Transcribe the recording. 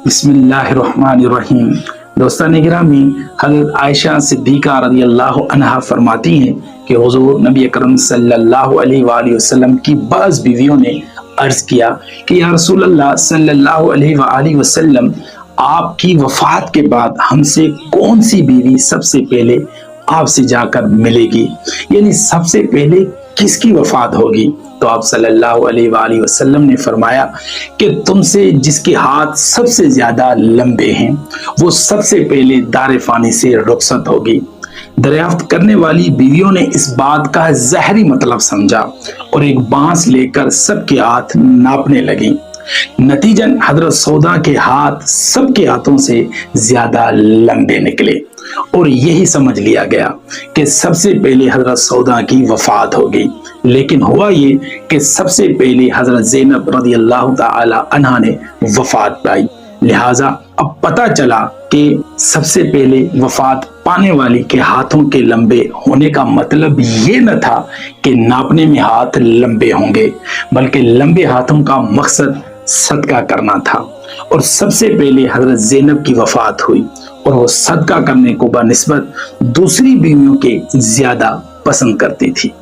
बिस्मिल्लाहिर्रहमानिर्रहीम। दोस्तान गिरामी, हज़रत आयशा सिद्दीक़ा रज़ी अल्लाह अन्हा फरमाती हैं कि हुज़ूर नबी अकरम सल्लल्लाहु अलैहि वसल्लम की बाज़ बीवियों ने अर्ज़ किया कि या रसूल अल्लाह सल्लल्लाहु अलैहि वसल्लम, आपकी वफ़ात के बाद हमसे कौन सी बीवी सबसे पहले आपसे जाकर मिलेगी, यानी सबसे पहले किसकी वफ़ात होगी। तो आप सल्लल्लाहु अलैहि वसल्लम ने फरमाया कि तुमसे जिसके हाथ सबसे ज्यादा लंबे हैं वो सबसे पहले दार फानी से रुखसत होगी। दरियाफ्त करने वाली बीवियों ने इस बात का ज़हरी मतलब समझा और एक बांस लेकर सबके हाथ नापने लगी। नतीजन हजरत सौदा के हाथ सबके हाथों से ज्यादा लंबे निकले और यही समझ लिया गया कि सबसे पहले हजरत सौदा की वफात होगी। लेकिन हुआ ये कि सबसे पहले हजरत ज़ैनब रज़ी अल्लाह ताला अन्हा ने वफात पाई। लिहाजा अब पता चला कि सबसे पहले वफात पाने वाली के हाथों के लंबे होने का मतलब ये न था कि नापने में हाथ लंबे होंगे, बल्कि लंबे हाथों का मकसद सदका करना था। और सबसे पहले हजरत ज़ैनब की वफात हुई और वो सदका करने को बनिस्बत दूसरी बीवियों के ज्यादा पसंद करती थी।